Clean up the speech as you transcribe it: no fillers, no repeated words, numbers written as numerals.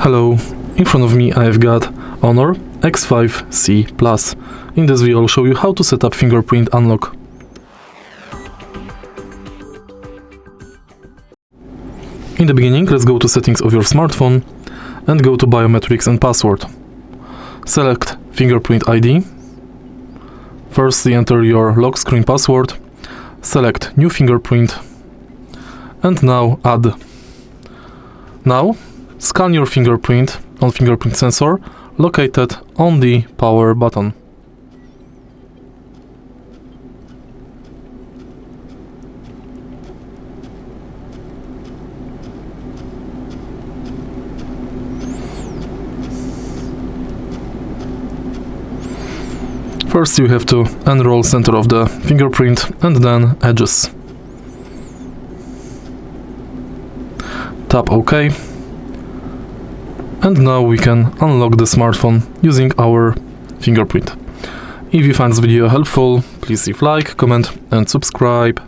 Hello, in front of me I've got HONOR X5c Plus. In this video I'll show you how to set up Fingerprint Unlock. In the beginning, let's go to settings of your smartphone and go to biometrics and password. Select Fingerprint ID. Firstly enter your lock screen password, select new fingerprint and now add. Now scan your fingerprint on fingerprint sensor located on the power button. First you have to enroll center of the fingerprint and then edges. Tap OK. And now we can unlock the smartphone using our fingerprint. If you find this video helpful, please leave like, comment and subscribe.